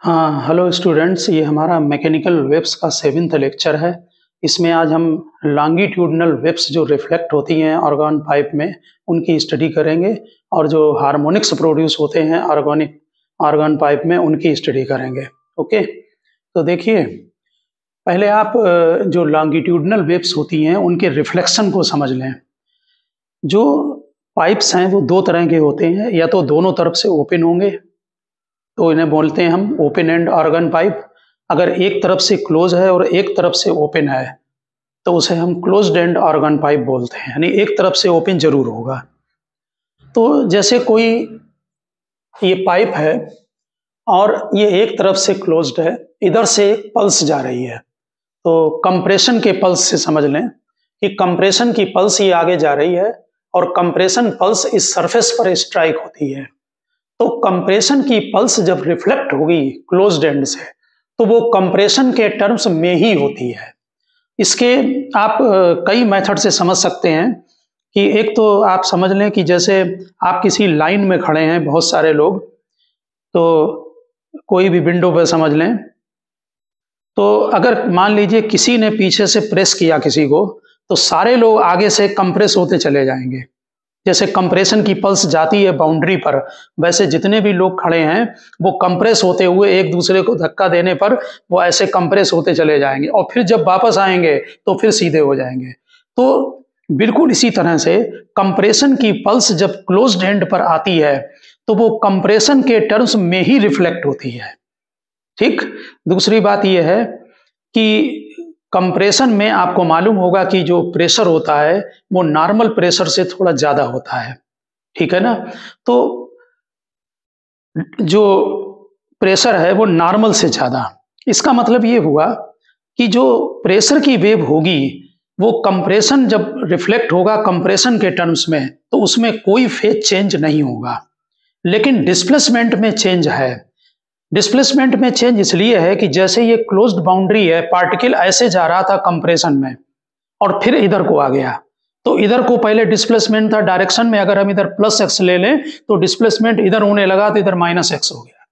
हाँ, hello students, ये हमारा मैकेनिकल वेव्स का 7th लेक्चर है। इसमें आज हम लॉन्गिट्यूडिनल वेव्स जो रिफ्लेक्ट होती हैं ऑर्गन पाइप में, उनकी स्टडी करेंगे और जो हार्मोनिक्स प्रोड्यूस होते हैं ऑर्गन पाइप में, उनकी स्टडी करेंगे। ओके, तो देखिए, पहले आप जो लॉन्गिट्यूडिनल वेव्स होती हैं उनके रिफ्लेक्शन को समझ लें। जो पाइप्स हैं वो दो तरह के होते हैं, या तो दोनों तरफ से ओपन होंगे तो इन्हें बोलते हैं हम ओपन एंड ऑर्गन पाइप। अगर एक तरफ से क्लोज है और एक तरफ से ओपन है तो उसे हम क्लोज्ड एंड ऑर्गन पाइप बोलते हैं, यानी एक तरफ से ओपन जरूर होगा। तो जैसे कोई ये पाइप है और ये एक तरफ से क्लोज्ड है, इधर से पल्स जा रही है, तो कंप्रेशन के पल्स से समझ लें कि कंप्रेशन की पल्स ये आगे जा रही है और कंप्रेशन पल्स इस सरफेस पर स्ट्राइक होती है। तो कंप्रेशन की पल्स जब रिफ्लेक्ट होगी क्लोज्ड एंड से तो वो कंप्रेशन के टर्म्स में ही होती है। इसके आप कई मेथड से समझ सकते हैं कि एक तो आप समझ लें कि जैसे आप किसी लाइन में खड़े हैं, बहुत सारे लोग, तो कोई भी विंडो पे समझ लें, तो अगर मान लीजिए किसी ने पीछे से प्रेस किया किसी को, तो सारे लोग आगे से कंप्रेस होते चले जाएंगे। जैसे कंप्रेशन की पल्स जाती है बाउंड्री पर, वैसे जितने भी लोग खड़े हैं वो कंप्रेस होते हुए एक दूसरे को धक्का देने पर वो ऐसे कंप्रेस होते चले जाएंगे और फिर जब वापस आएंगे तो फिर सीधे हो जाएंगे। तो बिल्कुल इसी तरह से कंप्रेशन की पल्स जब क्लोज्ड एंड पर आती है तो वो कंप्रेशन के टर्म्स में ही रिफ्लेक्ट होती है। ठीक, दूसरी बात यह है कि कंप्रेशन में आपको मालूम होगा कि जो प्रेशर होता है वो नॉर्मल प्रेशर से थोड़ा ज्यादा होता है, ठीक है ना। तो जो प्रेशर है वो नॉर्मल से ज्यादा, इसका मतलब ये हुआ कि जो प्रेशर की वेव होगी वो कंप्रेशन जब रिफ्लेक्ट होगा कंप्रेशन के टर्म्स में तो उसमें कोई फेज चेंज नहीं होगा, लेकिन डिस्प्लेसमेंट में चेंज है। डिस्प्लेसमेंट में चेंज इसलिए है कि जैसे ये क्लोज्ड बाउंड्री है, पार्टिकल ऐसे जा रहा था कंप्रेशन में और फिर इधर को आ गया, तो इधर को पहले डिस्प्लेसमेंट था डायरेक्शन में, अगर हम इधर प्लस एक्स ले लें तो डिस्प्लेसमेंट इधर होने लगा तो इधर माइनस एक्स हो गया।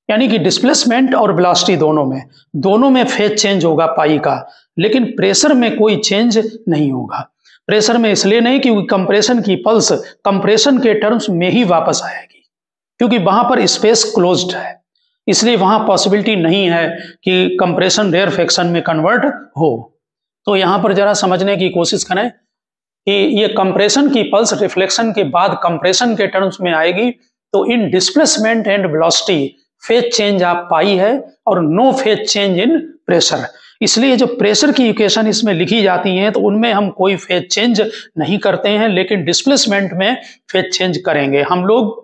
यानी कि डिस्प्लेसमेंट और वेलोसिटी दोनों में फेज चेंज होगा पाई का, लेकिन प्रेशर में कोई चेंज नहीं होगा। प्रेशर में इसलिए नहीं क्योंकि कंप्रेशन की पल्स कंप्रेशन के टर्म्स में ही वापस आएगी, क्योंकि वहां पर स्पेस क्लोज्ड है, इसलिए वहां पॉसिबिलिटी नहीं है कि कंप्रेशन रेयरफेक्शन में कन्वर्ट हो। तो यहां पर जरा समझने की कोशिश करें कि ये कंप्रेशन की पल्स रिफ्लेक्शन के बाद कंप्रेशन के टर्म्स में आएगी, तो in displacement and velocity phase change आप पाई है और no phase change in pressure. इसलिए जो प्रेशर की इक्वेशन इसमें लिखी जाती हैं तो उनमें हम कोई फेज चेंज नहीं करते हैं, लेकिन डिस्प्लेसमेंट में फेज चेंज करेंगे। हम लोग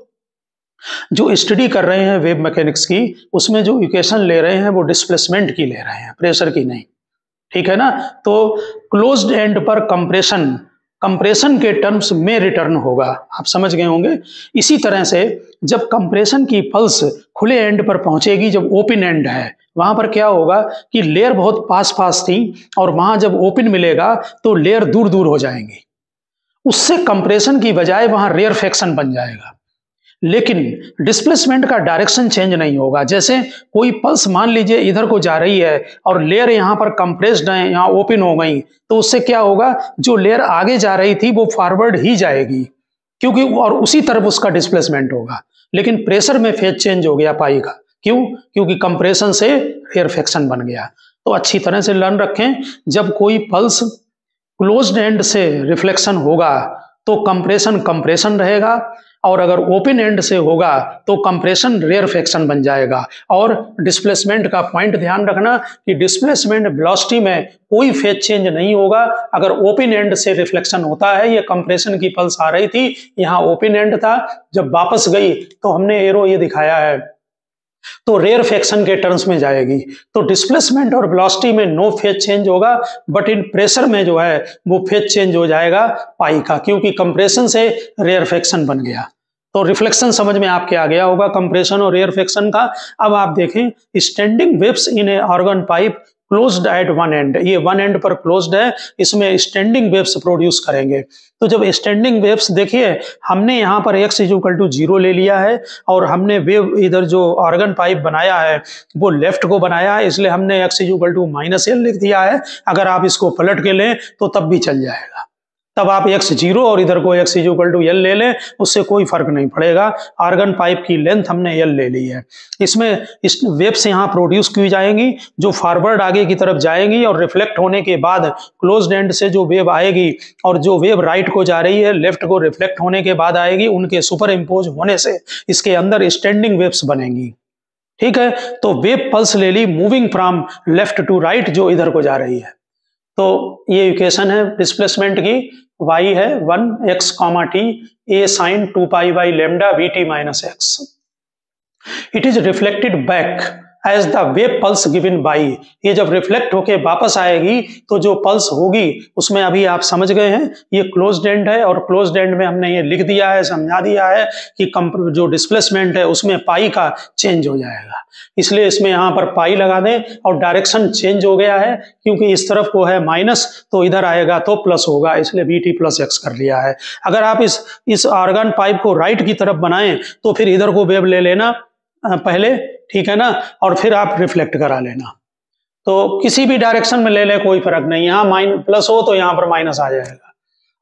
जो स्टडी कर रहे हैं वेव मैकेनिक्स की, उसमें जो इक्वेशन ले रहे हैं वो डिस्प्लेसमेंट की ले रहे हैं, प्रेशर की नहीं, ठीक है ना। तो क्लोज्ड एंड पर कंप्रेशन के टर्म्स में रिटर्न होगा, आप समझ गए होंगे। इसी तरह से जब कंप्रेशन की पल्स खुले एंड पर पहुंचेगी, जब ओपन एंड है वहां पर क्या होगा कि लेयर बहुत पास पास थी और वहां जब ओपन मिलेगा तो लेयर दूर दूर हो जाएंगी, उससे कंप्रेशन की बजाय वहां रेयरफेक्शन बन जाएगा, लेकिन डिस्प्लेसमेंट का डायरेक्शन चेंज नहीं होगा। जैसे कोई पल्स मान लीजिए इधर को जा रही है और लेयर यहां पर कंप्रेस्ड है, यहां ओपन हो गई, तो उससे क्या होगा, जो लेयर आगे जा रही थी वो फॉरवर्ड ही जाएगी, क्योंकि और उसी तरफ उसका डिस्प्लेसमेंट होगा। लेकिन प्रेशर में फेज चेंज हो गया पाई का, क्यों? क्योंकि कंप्रेशन से रेयरफेक्शन बन गया। तो अच्छी तरह से लर्न रखें, जब कोई पल्स क्लोज्ड एंड से रिफ्लेक्शन होगा तो कंप्रेशन रहेगा, और अगर ओपन एंड से होगा तो कंप्रेशन रेयरफेक्शन बन जाएगा। और डिस्प्लेसमेंट का पॉइंट ध्यान रखना कि डिस्प्लेसमेंट वेलोसिटी में कोई फेज चेंज नहीं होगा। अगर ओपन एंड से रिफ्लेक्शन होता है, ये कंप्रेशन की पल्स आ रही थी, यहाँ ओपन एंड था, जब वापस गई तो हमने एरो ये दिखाया है, तो रेयरफेक्शन के टर्म्स में जाएगी। तो डिस्प्लेसमेंट और वेलोसिटी में नो फेज चेंज होगा, बट इन प्रेशर में जो है वो फेज चेंज हो जाएगा पाई का, क्योंकि कंप्रेशन से रेयरफेक्शन बन गया। तो रिफ्लेक्शन समझ में आपके आ गया होगा कंप्रेशन और रेयरफेक्शन का। अब आप देखें, standing waves in A organ pipe closed eight one and, ये वन एंड पर क्लोज्ड है, इसमें स्टैंडिंग वेव्स प्रोड्यूस करेंगे। तो जब स्टैंडिंग वेव्स, देखिए हमने यहाँ पर x इक्वल टू 0 ले लिया है और हमने वेव इधर जो ऑर्गन पाइप बनाया है वो लेफ्ट को बनाया है, इसलिए हमने x इक्वल टू -l लिख दिया है। अगर आप इसको पलट के लें तो तब भी चल जाएगा, तब आप x0 और इधर को x इक्वल टू l ले लें, उससे कोई फर्क नहीं पड़ेगा। आर्गन पाइप की लेंथ हमने l ले ली है। इसमें इस वेव्स यहाँ प्रोड्यूस की जाएंगी जो फॉरवर्ड आगे की तरफ जाएंगी और रिफ्लेक्ट होने के बाद क्लोज्ड एंड से जो वेव आएगी और जो वेव राइट को जा रही है लेफ्ट को रिफ्लेक्ट होने के बाद आएगी, उनके सुपर इम्पोज होने से इसके अंदर स्टैंडिंग वेव्स बनेंगी। ठीक है, तो वेव पल्स ले ली moving from left to right, जो इधर को जा रही है। तो ये इक्वेशन है डिस्प्लेसमेंट की, y है 1x, t a sin 2 pi by lambda vt minus x। It is reflected back as the wave pulse given by, ये जब रिफ्लेक्ट होके वापस आएगी तो जो पल्स होगी उसमें अभी आप समझ गए हैं ये क्लोज्ड एंड है, और क्लोज्ड एंड में हमने ये लिख दिया है, समझा दिया है कि जो डिस्प्लेसमेंट है उसमें पाई का चेंज हो जाएगा, इसलिए इसमें यहाँ पर पाई लगा दें। और डायरेक्शन चेंज हो गया है क्योंकि इस तरफ को है माइनस तो इधर आएगा तो प्लस होगा, इसलिए vt प्लस x कर लिया है। अगर आप इस आर्गन पाइप को राइट की तरफ बनाएं तो फिर इधर को वेव ले लेना पहले, ठीक है ना, और फिर आप रिफ्लेक्ट करा लेना। तो किसी भी डायरेक्शन में ले ले कोई फर्क नहीं, यहाँ प्लस हो तो यहाँ पर माइनस आ जाएगा।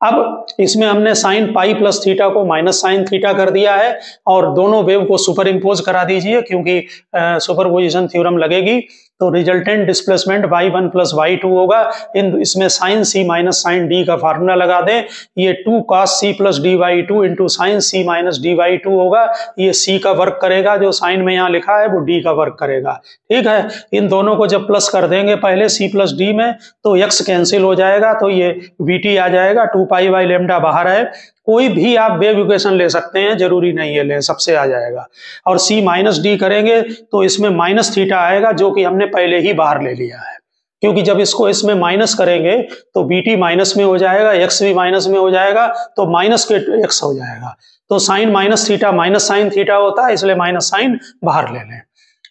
अब इसमें हमने साइन पाई प्लस थीटा को माइनस साइन थीटा कर दिया है और दोनों वेव को सुपर इम्पोज करा दीजिए क्योंकि सुपरपोजिशन थ्योरम लगेगी। तो resultant displacement y1 plus y2 होगा। इसमें sine c minus sine d का फार्मूला लगा दें, ये 2 cos c plus dy2 into sine c minus dy2 होगा। ये c का वर्क करेगा, जो साइन में यहाँ लिखा है वो d का वर्क करेगा। ठीक है, इन दोनों को जब प्लस कर देंगे पहले c प्लस d में तो x कैंसिल हो जाएगा, तो ये vt आ जाएगा। 2 पाई बाई लैम्डा बाहर है, कोई भी आप वेव इक्वेशन ले सकते हैं, जरूरी नहीं है लें, सबसे आ जाएगा। और c माइनस डी करेंगे तो इसमें माइनस थीटा आएगा जो कि हमने पहले ही बाहर ले लिया है, क्योंकि जब इसको इसमें माइनस करेंगे तो bt माइनस में हो जाएगा, x भी माइनस में हो जाएगा, तो माइनस के x हो जाएगा। तो sine minus theta minus sine theta होता है, इसलिए माइनस साइन बाहर ले लें।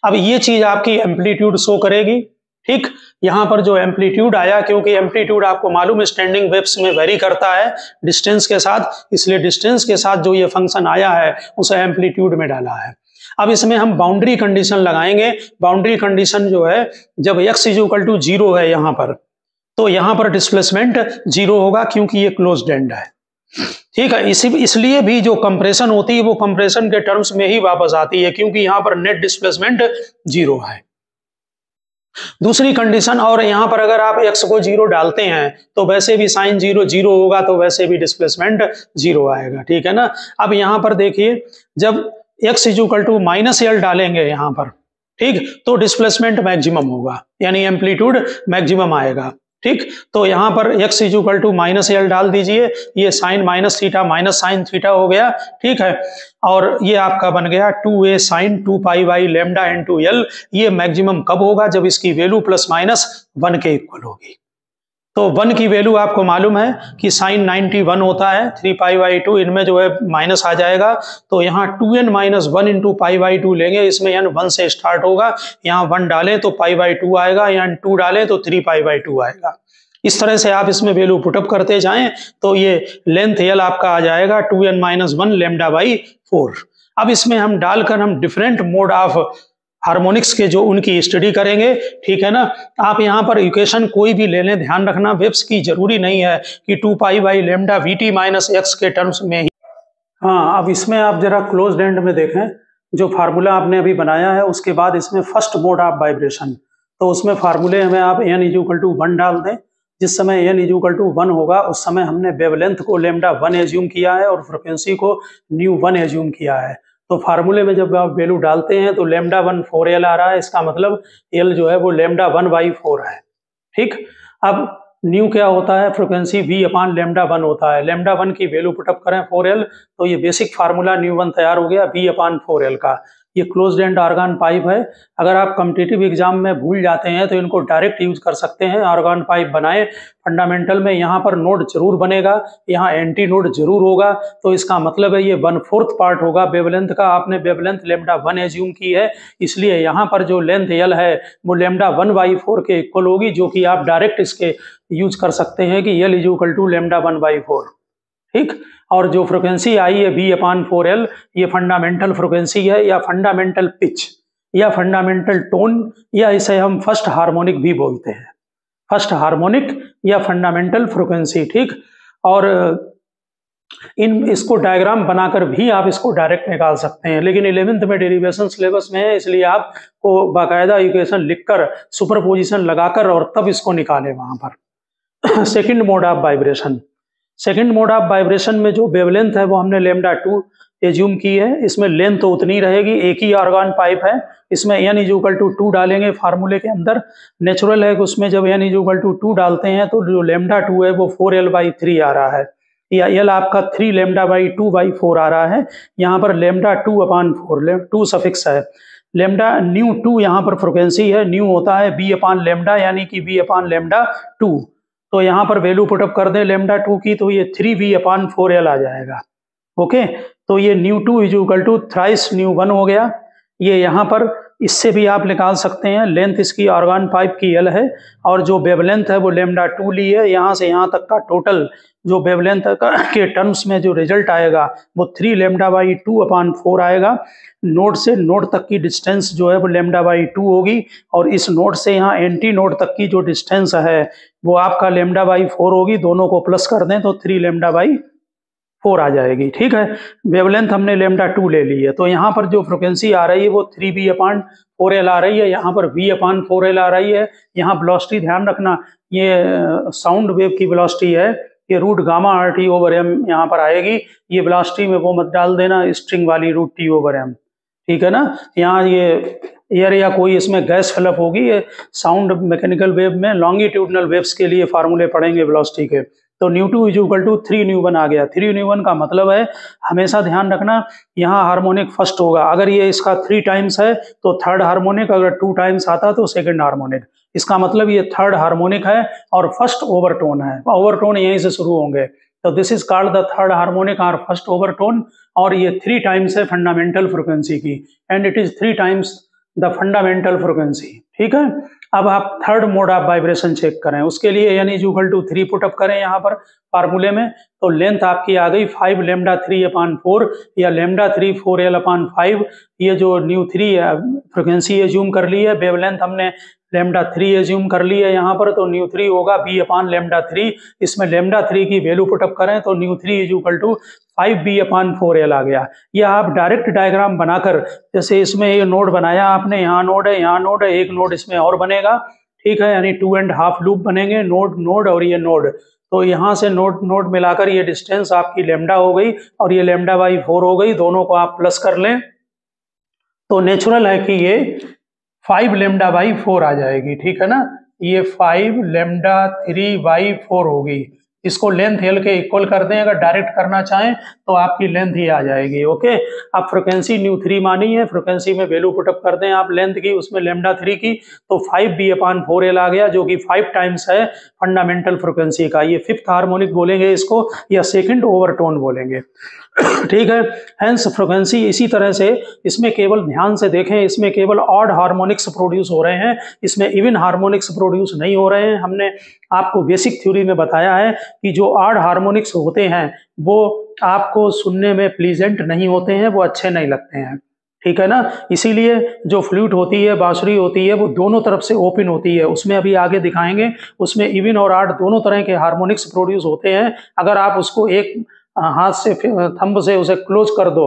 अब ये चीज आपकी एम्पलीट्यूड शो करेगी। ठीक, यहाँ पर जो एम्पलीट्यूड आया, क्योंकि एम्पलीट्यूड आपको मालूम है स्टैंडिंग वेव्स में वेरी करता है डिस्टेंस के साथ, इसलिए डिस्टेंस के साथ जो ये फंक्शन आया है उसे एम्पलीट्यूड में डाला है। अब इसमें हम बाउंड्री कंडीशन लगाएंगे। बाउंड्री कंडीशन जो है, जब x इक्वल टू 0 है यहाँ पर, तो यहाँ पर डिस्प्लेसमेंट 0 होगा क्योंकि ये क्लोज्ड एंड है। ठीक है, इसलिए भी जो कंप्रेशन होती है वो कंप्रेशन के टर्म्स में ही वापस आती है, क्योंकि यहाँ पर नेट डिस्प्लेसमेंट 0 है। दूसरी कंडीशन, और यहाँ पर अगर आप x को 0 डालते हैं तो वैसे भी साइन 0 0 होगा, तो वैसे भी डिस्प्लेसमेंट 0 आएगा। ठीक है ना। अब यहाँ पर देखिए, जब x equal to minus l डालेंगे यहाँ पर, ठीक, तो डिस्प्लेसमेंट मैक्सिमम होगा, यानी एम्पलीट्यूड मैक्सिमम आएगा। ठीक, तो यहाँ पर x equal to minus L डाल दीजिए, ये sine minus theta minus sine theta हो गया। ठीक है, और ये आपका बन गया 2a sine 2 pi by lambda into l। ये मैक्सिमम कब होगा? जब इसकी वैल्यू प्लस माइनस 1 के इक्वल होगी। तो 1 की वैल्यू आपको मालूम है कि साइन 91 होता है, 3 पाई बाई 2, इनमें जो है माइनस आ जाएगा, तो यहाँ 2n minus 1 into pi by 2 लेंगे, इसमें n 1 से स्टार्ट होगा, यहाँ 1 डालें तो पाई बाई 2 आएगा, यहाँ 2 डालें तो 3 पाई बाई 2 आएगा। इस तरह से आप इसमें वैल्यू पुटअप करते जाएं तो ये लेंथ l आपका आ जाएगा 2n माइनस 1 लैम्डा बाई 4। अब इसमें हम डालकर हम डिफरेंट मोड ऑफ हार्मोनिक्स के जो उनकी स्टडी करेंगे। ठीक है ना। आप यहाँ पर इक्वेशन कोई भी ले लें, ध्यान रखना वेव्स की जरूरी नहीं है कि 2 pi by lambda VT minus x के टर्म्स में ही। हाँ, अब इसमें आप जरा क्लोज्ड एंड में देखें, जो फार्मूला आपने अभी बनाया है उसके बाद इसमें फर्स्ट मोड ऑफ वाइब्रेशन, तो उसमें फार्मूले में आप n इक्वल टू 1 डाल दें। जिस समय n इक्वल टू 1 होगा उस समय हमने वेवलेंथ को लैम्डा 1 एज्यूम किया है और फ्रिक्वेंसी को न्यू 1 एज्यूम किया है। तो फार्मूले में जब आप वैल्यू डालते हैं तो लैम्डा 1 4l आ रहा है, इसका मतलब l जो है वो लैम्डा 1 बाई 4 है। ठीक, अब न्यू क्या होता है? फ्रिक्वेंसी v अपान लैम्डा 1 होता है। लैम्डा 1 की वैल्यू पुटअप करें 4l, तो ये बेसिक फार्मूला न्यू 1 तैयार हो गया v अपान 4l का। ये क्लोज्ड एंड ऑर्गन पाइप है। अगर आप कॉम्पिटिटिव एग्जाम में भूल जाते हैं तो इनको डायरेक्ट यूज कर सकते हैं। ऑर्गन पाइप बनाए फंडामेंटल में, यहाँ पर नोड जरूर बनेगा, यहाँ एंटी नोड जरूर होगा, तो इसका मतलब है ये 1/4 पार्ट होगा वेवलेंथ का। आपने वेवलेंथ λ1 एज्यूम की है, इसलिए यहाँ पर जो लेंथ L है वो λ1/4 के इक्वल होगी, जो कि आप डायरेक्ट इसके यूज कर सकते हैं कि L = λ1/4। ठीक। और जो फ्रिक्वेंसी आई है V/4L, ये फंडामेंटल फ्रिक्वेंसी है या फंडामेंटल पिच या फंडामेंटल टोन, या इसे हम फर्स्ट हार्मोनिक भी बोलते हैं, फर्स्ट हार्मोनिक या फंडामेंटल फ्रिक्वेंसी। ठीक। और इसको डायग्राम बनाकर भी आप इसको डायरेक्ट निकाल सकते हैं, लेकिन 11th में डेरिवेशन सिलेबस में है, इसलिए आपको बाकायदा इक्वेशन लिखकर सुपरपोजिशन लगाकर और तब इसको निकालें वहां पर। Second mode of vibration. Second mode of vibration में जो वेवलेंथ है वो हमने λ2 एज्यूम की है। इसमें लेंथ तो उतनी रहेगी, एक ही ऑर्गन पाइप है, इसमें n = 2 डालेंगे फार्मूले के अंदर। नेचुरल है कि उसमें जब n = 2 डालते हैं तो जो λ2 है वो 4L/3 आ रहा है, या L आपका 3 λ/2/4 आ रहा है। यहाँ पर λ2/4, 2 सफिक्स है। ν2 यहाँ पर फ्रिक्वेंसी है, न्यू होता है B/λ, यानी कि B/λ2। तो यहाँ पर वैल्यू पुटअप कर दें λ2 की, तो ये 3V/4L आ जाएगा। ओके, तो ये ν2 = थ्राइस ν1 हो गया। ये यहाँ पर इससे भी आप निकाल सकते हैं, लेंथ इसकी ऑर्गन पाइप की L है और जो वेवलेंथ है वो λ2 ली है। यहाँ से यहाँ तक का टोटल जो वेवलेंथ के टर्म्स में जो रिजल्ट आएगा वो 3 λ/2/4 आएगा। नोड से नोड तक की डिस्टेंस जो है वो λ/2 होगी, और इस नोड से यहाँ एंटी नोड तक की जो डिस्टेंस है वो आपका λ/4 होगी। दोनों को प्लस कर दें तो 3 λ/4 आ जाएगी। ठीक है, वेवलेंथ हमने λ2 ले ली है, तो यहाँ पर जो फ्रिक्वेंसी आ रही है वो 3V/4L आ रही है, यहाँ पर V/4L आ रही है। यहाँ वेलोसिटी ध्यान रखना, ये साउंड वेव की वेलोसिटी है, ये √γ/RT/m यहाँ पर आएगी। ये वेलोसिटी में वो मत डाल देना स्ट्रिंग वाली √T/m, ठीक है ना। यहाँ ये एयर या कोई इसमें गैस फिलअप होगी। ये साउंड मैकेनिकल वेव में लॉन्गिट्यूडनल वेव्स के लिए फार्मूले पढ़ेंगे वेलोसिटी के। तो ν2 = 3ν1 आ गया। 3ν1 का मतलब है, हमेशा ध्यान रखना, यहाँ हार्मोनिक फर्स्ट होगा। अगर ये इसका 3 टाइम्स है तो थर्ड हार्मोनिक, अगर 2 टाइम्स आता तो सेकंड हार्मोनिक। इसका मतलब ये थर्ड हार्मोनिक है और फर्स्ट ओवरटोन है। ओवरटोन यहीं से शुरू होंगे, तो this is called the third harmonic और फर्स्ट ओवरटोन। और ये 3 टाइम्स है फंडामेंटल फ्रिक्वेंसी की, and it is 3 times the fundamental frequency. ठीक है, अब आप third mode of vibration check करें, उसके लिए n = 3 पुटअप करें यहाँ पर फार्मूले में। तो लेंथ आपकी आ गई 5 λ3/4 या λ3 4L/5। ये जो ν3 फ्रिक्वेंसी एज्यूम कर ली है, वेवलेंथ हमने λ3 एज्यूम कर ली है यहाँ पर, तो ν3 होगा B/λ3। इसमें λ3 की वैल्यू पुटअप करें तो ν3 = 5B/4L आ गया। यह आप डायरेक्ट डायग्राम बनाकर, जैसे इसमें ये नोड बनाया आपने, यहाँ नोड है, यहाँ नोड है, एक नोड इसमें और बनेगा। ठीक है, यानी 2.5 लूप बनेंगे, नोड नोड और ये नोड। तो यहाँ से नोड नोड मिलाकर ये डिस्टेंस आपकी λ हो गई और ये λ/4 हो गई। दोनों को आप प्लस कर लें तो नेचुरल है कि ये 5 λ/4 आ जाएगी। ठीक है ना, ये 5 λ3/4 होगी। इसको लेंथ L के इक्वल कर दें, अगर डायरेक्ट करना चाहें तो आपकी लेंथ ही आ जाएगी। ओके, अब फ्रिक्वेंसी ν3 मानी है, फ्रिक्वेंसी में वैल्यू पुटअप कर दें आप लेंथ की, उसमें λ3 की, तो 5B/4L आ गया, जो कि 5 टाइम्स है फंडामेंटल फ्रिक्वेंसी का। ये 5th हार्मोनिक बोलेंगे इसको, या सेकंड ओवरटोन बोलेंगे। ठीक है, हेंस फ्रिक्वेंसी इसी तरह से, इसमें केवल ध्यान से देखें, इसमें केवल ऑड हार्मोनिक्स प्रोड्यूस हो रहे हैं, इसमें इवन हार्मोनिक्स प्रोड्यूस नहीं हो रहे हैं। हमने आपको बेसिक थ्योरी में बताया है कि जो ऑड हार्मोनिक्स होते हैं वो आपको सुनने में प्लीजेंट नहीं होते हैं, वो अच्छे नहीं लगते हैं। ठीक है ना, इसीलिए जो फ्लूट होती है, बांसुरी होती है, वो दोनों तरफ से ओपन होती है। उसमें अभी आगे दिखाएंगे, उसमें इवन और ऑड दोनों तरह के हार्मोनिक्स प्रोड्यूस होते हैं। अगर आप उसको एक हाथ से, थंब से उसे क्लोज कर दो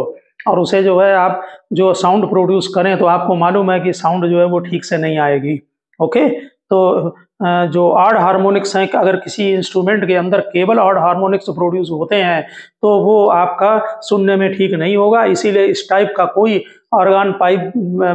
और उसे जो है आप जो साउंड प्रोड्यूस करें, तो आपको मालूम है कि साउंड जो है वो ठीक से नहीं आएगी। ओके, तो जो ऑड हार्मोनिक्स हैं, अगर किसी इंस्ट्रूमेंट के अंदर केवल ऑड हार्मोनिक्स प्रोड्यूस होते हैं तो वो आपका सुनने में ठीक नहीं होगा। इसीलिए इस टाइप का कोई ऑर्गन पाइप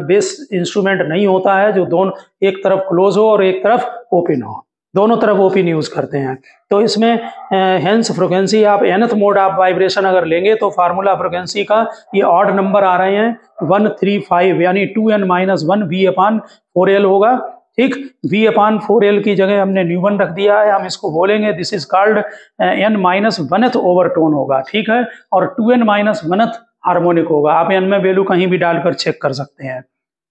बेस इंस्ट्रूमेंट नहीं होता है जो दोनों एक तरफ क्लोज हो और एक तरफ ओपन हो। दोनों तरफ ओपन यूज करते हैं। तो इसमें हेंस फ्रिक्वेंसी आप nth मोड आप वाइब्रेशन अगर लेंगे तो फार्मूला फ्रिक्वेंसी का ये ऑड नंबर आ रहे हैं 135 यानी 2n-1 V/4L होगा। ठीक, V/4L की जगह हमने न्यूमन रख दिया है, हम इसको बोलेंगे this is called n-1th overtone होगा। ठीक है, और 2n-1th हार्मोनिक होगा। आप n में वैल्यू कहीं भी डालकर चेक कर सकते हैं।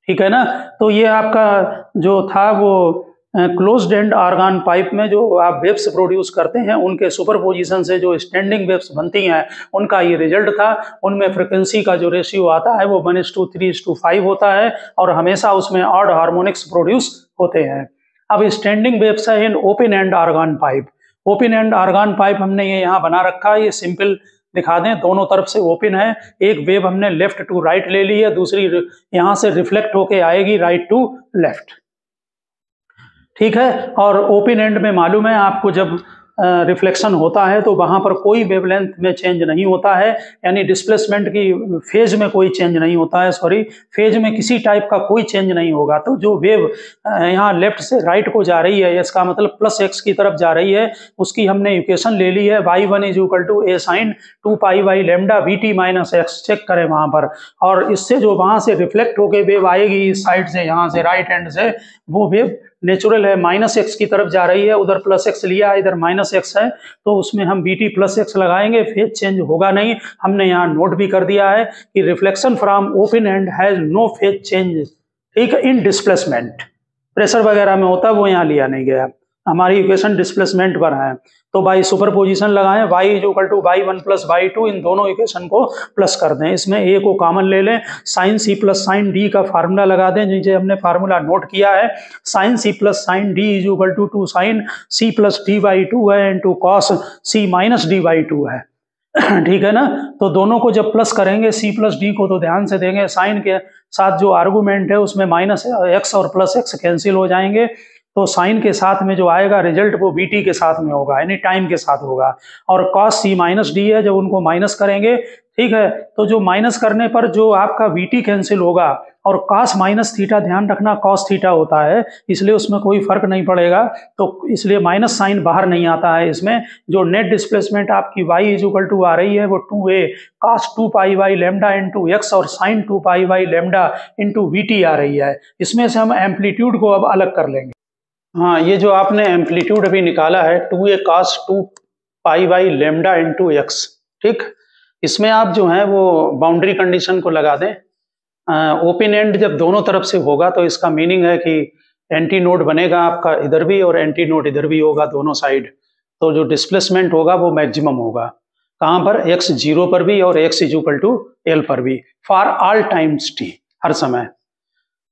ठीक है ना। तो ये आपका जो था वो क्लोज्ड एंड आर्गन पाइप में जो आप वेव्स प्रोड्यूस करते हैं उनके सुपरपोजिशन से जो स्टैंडिंग वेव्स बनती हैं उनका ये रिजल्ट था। उनमें फ्रिक्वेंसी का जो रेशियो आता है वो 1:3:5 होता है और हमेशा उसमें ऑड हार्मोनिक्स प्रोड्यूस होते हैं। अब स्टैंडिंग वेव्स है in open end organ pipe. Open end organ pipe हमने ये यहाँ बना रखा है, ये सिंपल दिखा दें, दोनों तरफ से ओपन है। एक वेव हमने लेफ्ट टू राइट ले ली है, दूसरी यहाँ से रिफ्लेक्ट होके आएगी राइट टू लेफ्ट। ठीक है, और ओपन एंड में मालूम है आपको जब रिफ्लेक्शन होता है तो वहां पर कोई वेवलेंथ में चेंज नहीं होता है, यानी डिस्प्लेसमेंट की फेज में कोई चेंज नहीं होता है, फेज में किसी टाइप का कोई चेंज नहीं होगा। तो जो वेव यहाँ लेफ्ट से राइट को जा रही है, इसका मतलब +x की तरफ जा रही है, उसकी हमने इक्वेशन ले ली है y1 = a sin 2π/λ vt - x। Check करें वहां पर, और इससे जो वहां से रिफ्लेक्ट होके वेव आएगी इस साइड से, यहाँ से राइट हैंड से, वो वेव नेचुरल है -x की तरफ जा रही है, उधर +x लिया, इधर -x है, तो उसमें हम vt +x लगाएंगे, फेज चेंज होगा नहीं। हमने यहाँ नोट भी कर दिया है कि reflection from open end has no phase change. ठीक है, इन डिस्प्लेसमेंट प्रेशर वगैरह में होता है, वो यहाँ लिया नहीं गया। हमारी इक्वेशन डिस्प्लेसमेंट पर है, तो बाई सुपरपोजिशन लगाएं, y = y1 + y2, इन दोनों इक्वेशन को प्लस कर दें। इसमें a को कॉमन ले लें, sin c + sin d का फार्मूला लगा दें, नीचे हमने फार्मूला नोट किया है। sin c + sin d = 2 sin c + d/2 है इंटू cos c - d/2 है। ठीक है ना। तो दोनों को जब प्लस करेंगे c + d को, तो ध्यान से देंगे साइन के साथ जो आर्गूमेंट है उसमें -x और +x कैंसिल हो जाएंगे, तो साइन के साथ में जो आएगा रिजल्ट वो vt के साथ में होगा, यानी टाइम के साथ होगा। और cos c - d है, जब उनको माइनस करेंगे, ठीक है, तो जो माइनस करने पर जो आपका vt कैंसिल होगा, और cos -θ, ध्यान रखना cos θ होता है, इसलिए उसमें कोई फर्क नहीं पड़ेगा, तो इसलिए माइनस साइन बाहर नहीं आता है। इसमें जो नेट डिस्प्लेसमेंट आपकी y = आ रही है वो 2a cos 2π/λ x और sin 2π/λ vt आ रही है। इसमें से हम एम्पलीट्यूड को अब अलग कर लेंगे। हाँ, ये जो आपने एम्पलीट्यूड अभी निकाला है 2a cos 2π/λ x, ठीक, इसमें आप जो है वो बाउंड्री कंडीशन को लगा दें। ओपन एंड जब दोनों तरफ से होगा तो इसका मीनिंग है कि एंटी नोड बनेगा आपका इधर भी और एंटी नोड इधर भी होगा, दोनों साइड, तो जो डिस्प्लेसमेंट होगा वो मैक्सिमम होगा। कहाँ पर? x 0 पर भी और x = L पर भी, फॉर ऑल टाइम्स t, हर समय।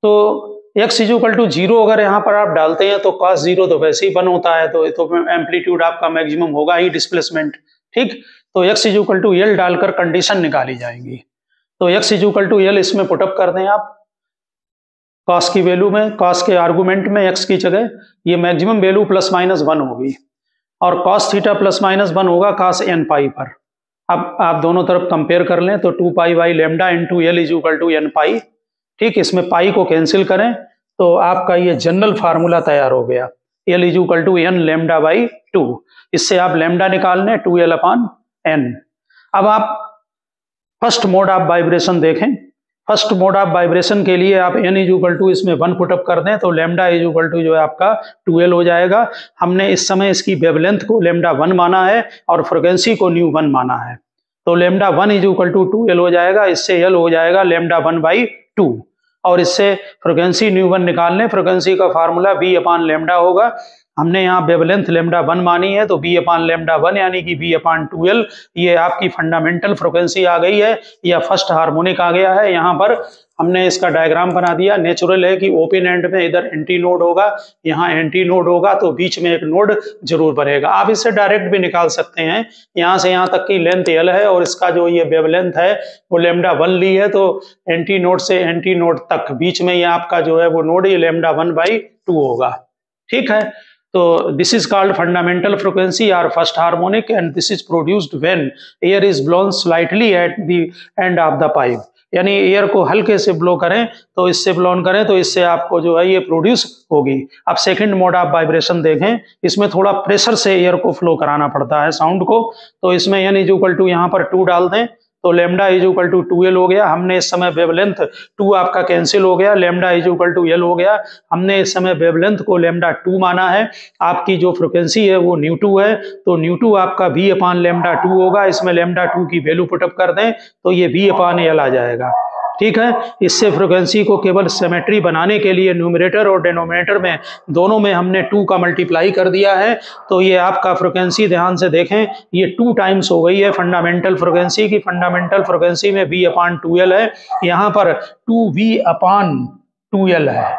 तो x = 0 अगर यहाँ पर आप डालते हैं तो cos 0 तो वैसे ही 1 होता है, तो एम्पलीट्यूड आपका मैक्सिमम होगा ही डिस्प्लेसमेंट। ठीक, तो x = L डालकर कंडीशन निकाली जाएगी। तो x = L इसमें पुटअप कर दें आप, cos की वैल्यू में, cos के आर्गूमेंट में x की जगह ये मैक्सिमम वैल्यू +-1 होगी, और cos θ +-1 होगा cos nπ पर। अब आप दोनों तरफ कंपेयर कर लें तो 2π/λ × L = nπ। ठीक, इसमें पाई को कैंसिल करें तो आपका ये जनरल फार्मूला तैयार हो गया, L = nλ/2। इससे आप लैम्डा निकाल लें 2L/n। अब आप फर्स्ट मोड ऑफ वाइब्रेशन देखें। फर्स्ट मोड ऑफ वाइब्रेशन के लिए आप n = इसमें 1 पुटअप कर दें तो लैम्डा = जो है आपका 2L हो जाएगा। हमने इस समय इसकी वेवलेंथ को λ1 माना है और फ्रिक्वेंसी को ν1 माना है, तो λ1 = 2L हो जाएगा। इससे L हो जाएगा λ1/2, और इससे फ्रिक्वेंसी ν1 निकाल लें। फ्रिक्वेंसी का फार्मूला V/λ होगा। हमने यहाँ वेवलेंथ λ1 मानी है तो V/λ1 यानी कि V/2L, ये आपकी फंडामेंटल फ्रिक्वेंसी आ गई है, या फर्स्ट हार्मोनिक आ गया है। यहाँ पर हमने इसका डायग्राम बना दिया। नेचुरल है कि ओपन एंड में इधर एंटी नोड होगा, यहाँ एंटी नोड होगा, तो बीच में एक नोड जरूर बनेगा। आप इससे डायरेक्ट भी निकाल सकते हैं, यहाँ से यहाँ तक की लेंथ L है और इसका जो ये वेवलेंथ है वो λ1 ली है, तो एंटी नोड से एंटी नोड तक बीच में ये आपका जो है वो नोड ये λ1/2 होगा। ठीक है, तो this is called fundamental frequency or first harmonic, and this is produced when air is blown slightly at the end of the pipe. यानी एयर को हल्के से ब्लो करें तो इससे ब्लोन करें तो इससे आपको जो है ये प्रोड्यूस होगी। अब सेकंड मोड ऑफ वाइब्रेशन देखें, इसमें थोड़ा प्रेशर से एयर को फ्लो कराना पड़ता है साउंड को। तो इसमें n इज इक्वल टू यहाँ पर 2 डाल दें तो lambda is equal to 2L हो गया। हमने इस समय वेवलेंथ 2 आपका कैंसिल हो गया, lambda is equal to L हो गया। हमने इस समय वेवलेंथ को लैम्डा 2 माना है। आपकी जो फ्रिक्वेंसी है वो ν2 है, तो ν2 आपका v अपान लैम्डा 2 होगा। इसमें लैम्डा 2 की वैल्यू पुटअप कर दें तो ये v अपान L आ जाएगा। ठीक है, इससे फ्रिक्वेंसी को केवल सिमेट्री बनाने के लिए न्यूमरेटर और डिनोमिनेटर में दोनों में हमने 2 का मल्टीप्लाई कर दिया है। तो ये आपका फ्रिक्वेंसी ध्यान से देखें, ये 2 टाइम्स हो गई है फंडामेंटल फ्रिक्वेंसी की। फंडामेंटल फ्रिक्वेंसी में v अपान 2L है, यहाँ पर 2v अपान 2L है।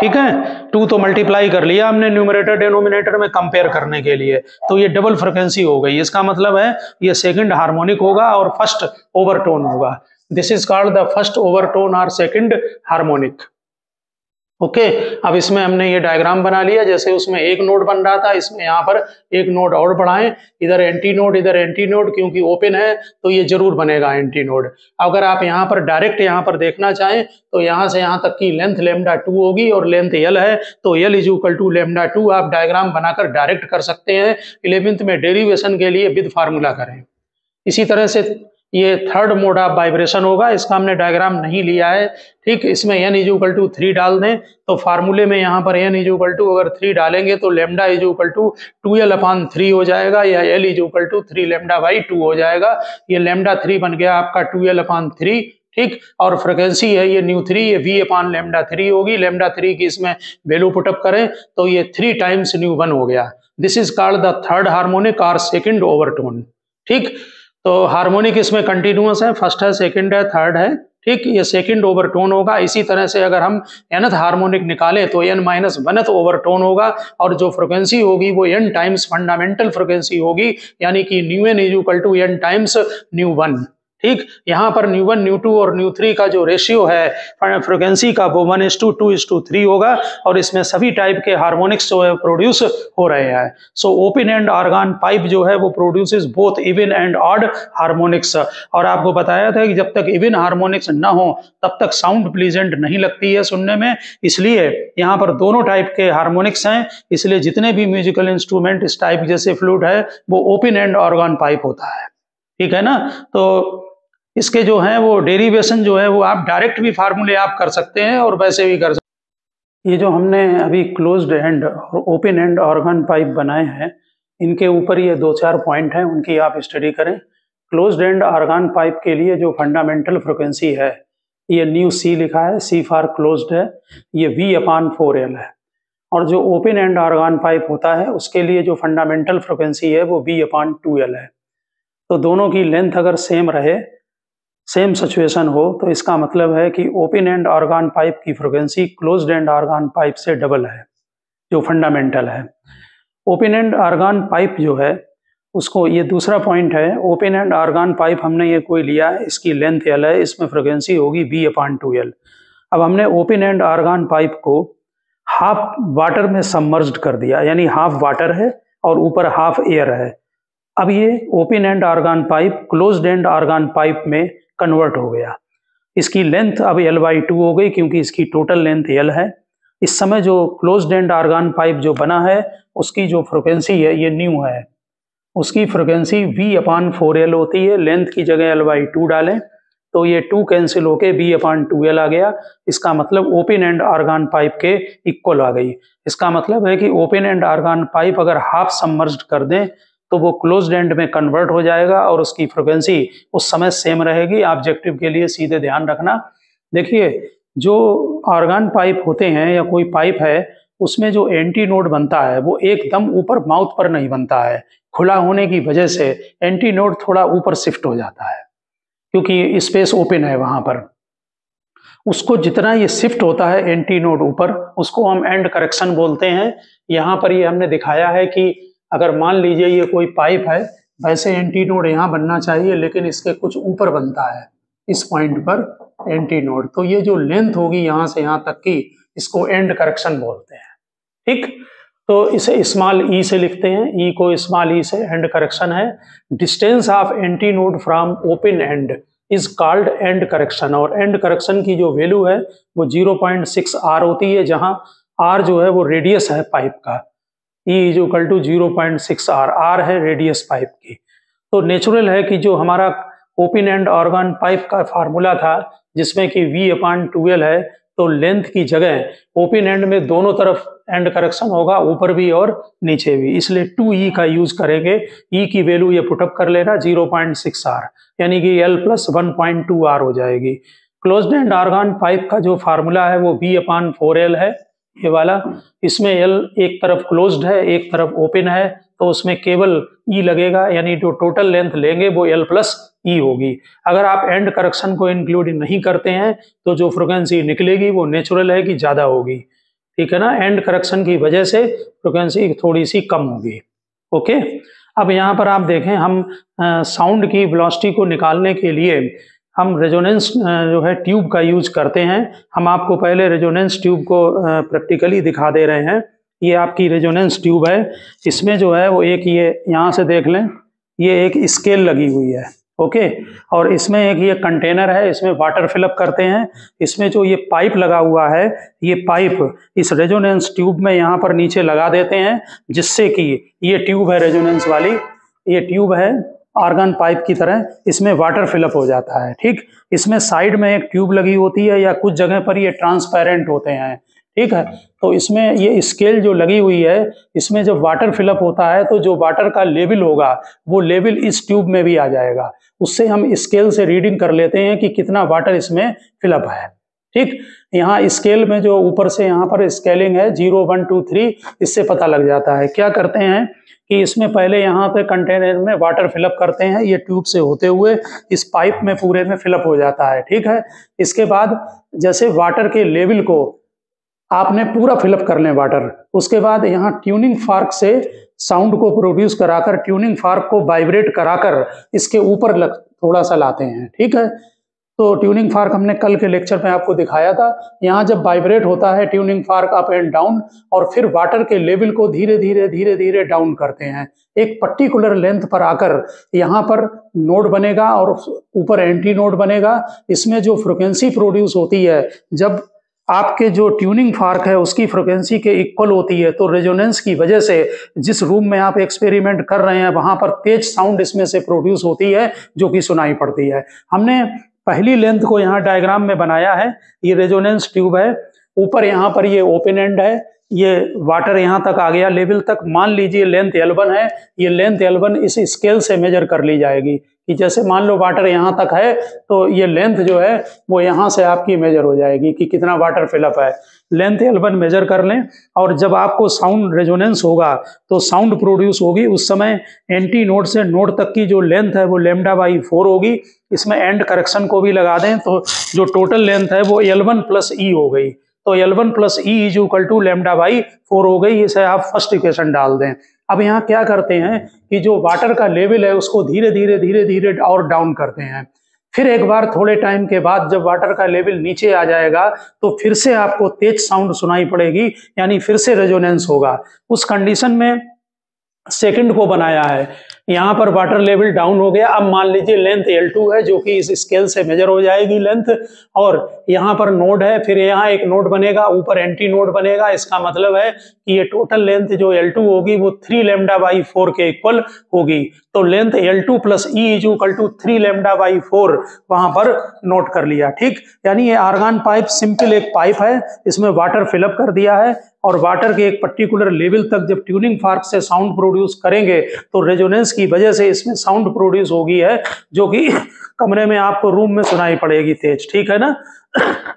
ठीक है, 2 तो मल्टीप्लाई कर लिया हमने न्यूमरेटर डिनोमिनेटर में कंपेयर करने के लिए, तो ये डबल फ्रिक्वेंसी हो गई। इसका मतलब है ये सेकंड हार्मोनिक होगा और फर्स्ट ओवरटोन होगा। This is called the first overtone और सेकंड हार्मोनिक। ओके, अब इसमें हमने ये डायग्राम बना लिया, जैसे उसमें एक नोड बन रहा था, इसमें यहाँ पर एक नोड और बढ़ाएं, इधर एंटी नोड इधर एंटी नोड, क्योंकि ओपन है तो ये जरूर बनेगा एंटी नोड। अगर आप यहाँ पर डायरेक्ट यहाँ पर देखना चाहें तो यहाँ से यहाँ तक की लेंथ लैम्डा 2 होगी और लेंथ L है, तो L is equal to lambda 2 आप डायग्राम बनाकर डायरेक्ट कर सकते हैं। 11th में डेरिवेशन के लिए विद फार्मूला करें। इसी तरह से ये थर्ड मोड ऑफ वाइब्रेशन होगा, इसका हमने डायग्राम नहीं लिया है। ठीक, इसमें n इज इक्वल टू 3 डाल दें तो फार्मूले में यहाँ पर n इज इक्वल टू अगर 3 डालेंगे तो lambda is equal to 2L upon 3 हो जाएगा, या L is equal to 3 lambda by 2 हो जाएगा। ये लैम्डा 3 बन गया आपका 2L अपान 3। ठीक, और फ्रिक्वेंसी है ये ν3, ये v अपान लैम्डा 3 होगी। लैम्डा 3 की इसमें वैल्यू पुटअप करें तो ये 3 टाइम्स ν1 हो गया। This is called the third harmonic और सेकंड ओवरटोन। ठीक, तो हार्मोनिक इसमें कंटिन्यूअस है, फर्स्ट है, सेकंड है, थर्ड है। ठीक, ये सेकंड ओवरटोन होगा। इसी तरह से अगर हम nth हार्मोनिक निकालें तो n-1th ओवरटोन होगा, और जो फ्रिक्वेंसी होगी वो n टाइम्स फंडामेंटल फ्रिक्वेंसी होगी, यानी कि ν n is equal to n times ν1। ठीक, यहाँ पर ν1 ν2 और ν3 का जो रेशियो है फ्रिक्वेंसी का वो 1:2:3 होगा, और इसमें सभी टाइप के हार्मोनिक्स जो है प्रोड्यूस हो रहे हैं। So open end organ pipe जो है वो produces both even and odd harmonics. और आपको बताया था कि जब तक इवन हार्मोनिक्स ना हो तब तक साउंड प्लीजेंट नहीं लगती है सुनने में, इसलिए यहाँ पर दोनों टाइप के हार्मोनिक्स हैं। इसलिए जितने भी म्यूजिकल इंस्ट्रूमेंट इस टाइप जैसे फ्लूट है वो ओपन एंड ऑर्गन पाइप होता है। ठीक है ना, तो इसके जो है वो डेरिवेशन जो है वो आप डायरेक्ट भी फार्मूले आप कर सकते हैं और वैसे भी कर सकते हैं। ये जो हमने अभी क्लोज्ड एंड और ओपन एंड ऑर्गन पाइप बनाए हैं, इनके ऊपर ये 2-4 पॉइंट हैं, उनकी आप स्टडी करें। क्लोज्ड एंड ऑर्गन पाइप के लिए जो फंडामेंटल फ्रिक्वेंसी है ये ν लिखा है, C फॉर क्लोज्ड है, ये v अपान 4L है। और जो ओपन एंड ऑर्गन पाइप होता है उसके लिए जो फंडामेंटल फ्रिक्वेंसी है वो v अपान 2L है। तो दोनों की लेंथ अगर सेम रहे, सेम सिचुएशन हो, तो इसका मतलब है कि ओपन एंड ऑर्गन पाइप की frequency closed end organ pipe से डबल है, जो फंडामेंटल है। ओपन एंड ऑर्गन पाइप जो है उसको, ये दूसरा पॉइंट है, ओपन एंड ऑर्गन पाइप हमने ये कोई लिया है, इसकी लेंथ L है, इसमें फ्रिक्वेंसी होगी v अपान 2L। अब हमने ओपन एंड ऑर्गन पाइप को हाफ वाटर में सबमर्ज्ड कर दिया, यानी हाफ वाटर है और ऊपर हाफ एयर है। अब ये open end organ pipe closed end organ pipe में कन्वर्ट हो गया। इसकी लेंथ अब L/2 हो गई, क्योंकि इसकी टोटल लेंथ L है। इस समय जो क्लोज्ड एंड ऑर्गन पाइप जो बना है उसकी जो फ्रिक्वेंसी है ये ν है, उसकी फ्रिक्वेंसी v अपान 4L होती है। लेंथ की जगह L/2 डालें तो ये 2 कैंसिल होके v अपान 2L आ गया। इसका मतलब ओपन एंड ऑर्गन पाइप के इक्वल आ गई। इसका मतलब है कि ओपन एंड ऑर्गन पाइप अगर हाफ सबमर्ज्ड कर दें तो वो क्लोज्ड एंड में कन्वर्ट हो जाएगा और उसकी फ्रिक्वेंसी उस समय सेम रहेगी। ऑब्जेक्टिव के लिए सीधे ध्यान रखना। देखिए, जो ऑर्गन पाइप होते हैं या कोई पाइप है उसमें जो एंटी नोड बनता है वो एकदम ऊपर माउथ पर नहीं बनता है। खुला होने की वजह से एंटी नोड थोड़ा ऊपर शिफ्ट हो जाता है, क्योंकि स्पेस ओपन है वहां पर। उसको जितना ये शिफ्ट होता है एंटी नोड ऊपर, उसको हम एंड करेक्शन बोलते हैं। यहाँ पर ये हमने दिखाया है कि अगर मान लीजिए ये कोई पाइप है, वैसे एंटी नोड यहाँ बनना चाहिए, लेकिन इसके कुछ ऊपर बनता है इस पॉइंट पर एंटी नोड। तो ये जो लेंथ होगी यहाँ से यहाँ तक की, इसको एंड करेक्शन बोलते हैं। ठीक, तो इसे स्मॉल ई से लिखते हैं, ई को स्मॉल ई से एंड करेक्शन है। Distance of anti node from open and is called and correction, और एंड करेक्शन की जो वैल्यू है वो 0.6 आर होती है, जहां आर जो है वो रेडियस है पाइप का। E is equal to 0.6 R, R है रेडियस पाइप की। तो नेचुरल है कि जो हमारा ओपन एंड ऑर्गन पाइप का फार्मूला था जिसमें कि V/12 है, तो लेंथ की जगह ओपन एंड में दोनों तरफ एंड करेक्शन होगा, ऊपर भी और नीचे भी, इसलिए 2E का यूज करेंगे। E की वैल्यू ये पुटअप कर लेना 0.6 आर, यानी कि L प्लस 1.2 आर हो जाएगी। क्लोज्ड एंड ऑर्गन पाइप का जो फार्मूला है वो V/4L है, ये वाला। इसमें L एक तरफ क्लोज्ड है एक तरफ ओपन है, तो उसमें केवल E लगेगा, यानी जो टोटल लेंथ लेंगे वो L प्लस E होगी। अगर आप एंड करेक्शन को इंक्लूड नहीं करते हैं तो जो फ्रीक्वेंसी निकलेगी वो नेचुरल है कि ज़्यादा होगी, ठीक है ना। एंड करेक्शन की वजह से फ्रीक्वेंसी थोड़ी सी कम होगी। ओके, अब यहाँ पर आप देखें, हम साउंड की वेलोसिटी को निकालने के लिए हम रेजोनेंस जो है ट्यूब का यूज करते हैं। हम आपको पहले रेजोनेंस ट्यूब को प्रैक्टिकली दिखा दे रहे हैं। ये आपकी रेजोनेंस ट्यूब है, इसमें जो है वो एक, ये यहाँ से देख लें, ये एक स्केल लगी हुई है, ओके, और इसमें एक ये कंटेनर है, इसमें वाटर फिलअप करते हैं। इसमें जो ये पाइप लगा हुआ है, ये पाइप इस रेजोनेंस ट्यूब में यहाँ पर नीचे लगा देते हैं, जिससे कि ये ट्यूब है रेजोनेंस वाली, ये ट्यूब है ऑर्गन पाइप की तरह, इसमें वाटर फिलअप हो जाता है, ठीक। इसमें साइड में एक ट्यूब लगी होती है, या कुछ जगह पर ये ट्रांसपेरेंट होते हैं, ठीक है। तो इसमें ये स्केल जो लगी हुई है, इसमें जब वाटर फिलअप होता है तो जो वाटर का लेवल होगा वो लेवल इस ट्यूब में भी आ जाएगा। उससे हम स्केल से रीडिंग कर लेते हैं कि कितना वाटर इसमें फिलअप है, ठीक। यहाँ स्केल में जो ऊपर से यहाँ पर स्केलिंग है 0, 1, 2, 3, इससे पता लग जाता है। क्या करते हैं कि इसमें पहले यहाँ पे कंटेनर में वाटर फिलअप करते हैं, ये ट्यूब से होते हुए इस पाइप में पूरे में फिलअप हो जाता है, ठीक है। इसके बाद जैसे वाटर के लेवल को आपने पूरा फिलअप कर लें वाटर, उसके बाद यहाँ ट्यूनिंग फार्क से साउंड को प्रोड्यूस कराकर, ट्यूनिंग फार्क को वाइब्रेट कराकर इसके ऊपर थोड़ा सा लाते हैं, ठीक है। तो ट्यूनिंग फार्क हमने कल के लेक्चर में आपको दिखाया था। यहाँ जब वाइब्रेट होता है ट्यूनिंग फार्क अप एंड डाउन, और फिर वाटर के लेवल को धीरे धीरे धीरे धीरे डाउन करते हैं, एक पर्टिकुलर लेंथ पर आकर यहाँ पर नोड बनेगा और ऊपर एंटी नोड बनेगा। इसमें जो फ्रिक्वेंसी प्रोड्यूस होती है, जब आपके जो ट्यूनिंग फार्क है उसकी फ्रिक्वेंसी के इक्वल होती है, तो रेजोनेंस की वजह से जिस रूम में आप एक्सपेरिमेंट कर रहे हैं वहां पर तेज साउंड इसमें से प्रोड्यूस होती है, जो कि सुनाई पड़ती है। हमने पहली लेंथ को यहाँ डायग्राम में बनाया है, ये रेजोनेंस ट्यूब है, ऊपर यहाँ पर ये ओपन एंड है, ये वाटर यहाँ तक आ गया लेवल तक। मान लीजिए लेंथ L1 है, ये लेंथ L1 इस स्केल से मेजर कर ली जाएगी कि जैसे मान लो वाटर यहाँ तक है, तो ये लेंथ जो है वो यहाँ से आपकी मेजर हो जाएगी कि कितना वाटर फिलअप है। लेंथ L1 मेजर कर लें, और जब आपको साउंड रेजोनेंस होगा तो साउंड प्रोड्यूस होगी, उस समय एंटी नोड से नोड तक की जो लेंथ है वो λ/4 होगी। इसमें एंड करेक्शन को भी लगा दें तो जो टोटल लेंथ है वो L1 प्लस E हो गई, तो L1 plus E is equal to λ/4 हो गई। इसे आप फर्स्ट इक्वेशन डाल दें। अब यहाँ क्या करते हैं कि जो वाटर का लेवल है उसको धीरे धीरे धीरे धीरे और डाउन करते हैं। फिर एक बार थोड़े टाइम के बाद जब वाटर का लेवल नीचे आ जाएगा तो फिर से आपको तेज साउंड सुनाई पड़ेगी, यानी फिर से रेजोनेंस होगा। उस कंडीशन में सेकंड को बनाया है, यहाँ पर वाटर लेवल डाउन हो गया। अब मान लीजिए लेंथ L2 है जो कि इस स्केल से मेजर हो जाएगी लेंथ, और यहाँ पर नोड है, फिर यहाँ एक नोड बनेगा, ऊपर एंटी नोड बनेगा। इसका मतलब है कि ये टोटल लेंथ जो L2 होगी वो 3 λ/4 के इक्वल होगी। तो length L2 plus E is equal to 3 λ/4 वहां पर नोट कर लिया, ठीक। यानी ये आर्गन पाइप सिंपल एक पाइप है, इसमें वाटर फिलअप कर दिया है, और वाटर के एक पर्टिकुलर लेवल तक जब ट्यूनिंग फार्क से साउंड प्रोड्यूस करेंगे तो रेजोनेंस की वजह से इसमें साउंड प्रोड्यूस होगी है, जो कि कमरे में आपको रूम में सुनाई पड़ेगी तेज, ठीक है ना।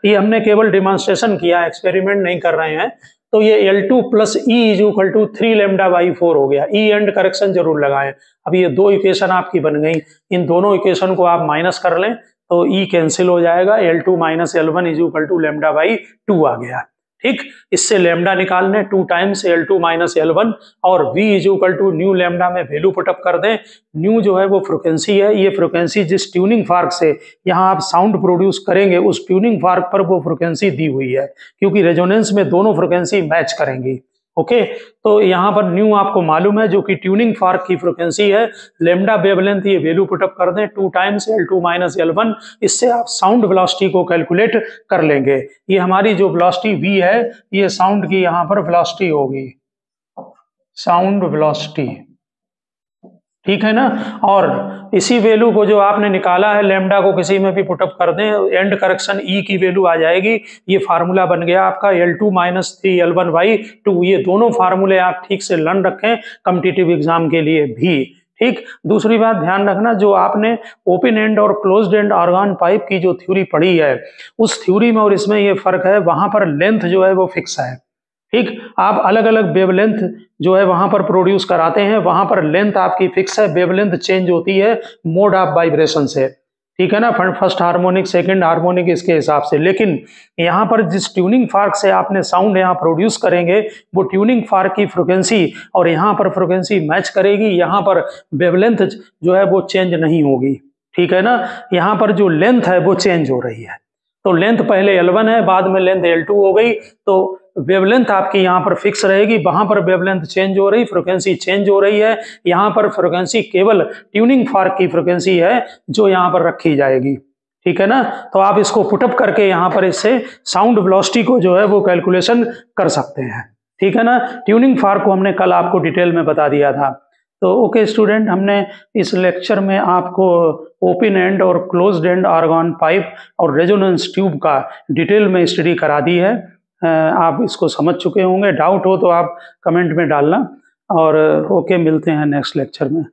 ये हमने केवल डिमॉन्स्ट्रेशन किया, एक्सपेरिमेंट नहीं कर रहे हैं। तो ये L2 plus E is equal to 3 λ/4 हो गया। E एंड करेक्शन जरूर लगाएं। अब ये दो इक्वेशन आपकी बन गई, इन दोनों इक्वेशन को आप माइनस कर लें तो E कैंसिल हो जाएगा, L2 minus L1 is equal to λ/2 आ गया, ठीक। इससे लैम्डा निकालने 2 टाइम्स L2 माइनस L1, और V is equal to new lambda में वैल्यू पुटअप कर दें। न्यू जो है वो फ्रिक्वेंसी है, ये फ्रिक्वेंसी जिस ट्यूनिंग फार्क से यहाँ आप साउंड प्रोड्यूस करेंगे उस ट्यूनिंग फार्क पर वो फ्रिक्वेंसी दी हुई है, क्योंकि रेजोनेंस में दोनों फ्रिक्वेंसी मैच करेंगी। ओके, तो यहाँ पर न्यू आपको मालूम है जो कि ट्यूनिंग फॉर्क की फ्रिक्वेंसी है, लैम्डा वेवलेंथ, ये वैल्यू पुटअप कर दें 2 टाइम्स L2 माइनस L1, इससे आप साउंड वेलोसिटी को कैलकुलेट कर लेंगे। ये हमारी जो वेलोसिटी v है, ये साउंड की यहाँ पर वेलोसिटी होगी, साउंड वेलोसिटी, ठीक है ना। और इसी वैल्यू को जो आपने निकाला है लैम्डा को किसी में भी पुटअप कर दें, एंड करेक्शन ई की वैल्यू आ जाएगी। ये फार्मूला बन गया आपका L2 माइनस 3L1/2। ये दोनों फार्मूले आप ठीक से लर्न रखें कॉम्पिटिटिव एग्जाम के लिए भी। ठीक, दूसरी बात ध्यान रखना, जो आपने ओपन एंड और क्लोज्ड एंड ऑर्गन पाइप की जो थ्योरी पढ़ी है, उस थ्योरी में और इसमें ये फर्क है, वहां पर लेंथ जो है वो फिक्स है। ठीक, आप अलग अलग वेवलेंथ जो है वहां पर प्रोड्यूस कराते हैं, वहां पर लेंथ आपकी फिक्स है, वेवलेंथ चेंज होती है मोड ऑफ वाइब्रेशन से, ठीक है ना, फर्स्ट हार्मोनिक सेकंड हार्मोनिक इसके हिसाब से। लेकिन यहाँ पर जिस ट्यूनिंग फार्क से आपने साउंड यहाँ प्रोड्यूस करेंगे, वो ट्यूनिंग फार्क की फ्रिक्वेंसी और यहाँ पर फ्रिक्वेंसी मैच करेगी, यहाँ पर वेवलेंथ जो है वो चेंज नहीं होगी, ठीक है ना। यहाँ पर जो लेंथ है वो चेंज हो रही है, तो लेंथ पहले L1 है, बाद में लेंथ L2 हो गई, तो वेवलेंथ आपकी यहाँ पर फिक्स रहेगी, वहां पर वेवलेंथ चेंज हो रही, फ्रिक्वेंसी चेंज हो रही है। यहाँ पर फ्रिक्वेंसी केवल ट्यूनिंग फार्क की फ्रिक्वेंसी है जो यहाँ पर रखी जाएगी, ठीक है ना। तो आप इसको पुटअप करके यहाँ पर इससे साउंड वेलोसिटी को जो है वो कैलकुलेशन कर सकते हैं, ठीक है ना। ट्यूनिंग फार्क को हमने कल आपको डिटेल में बता दिया था। तो ओके स्टूडेंट, हमने इस लेक्चर में आपको ओपन एंड और क्लोज्ड एंड ऑर्गन पाइप और रेजोनेंस ट्यूब का डिटेल में स्टडी करा दी है। आप इसको समझ चुके होंगे, डाउट हो तो आप कमेंट में डालना। और ओके, मिलते हैं नेक्स्ट लेक्चर में।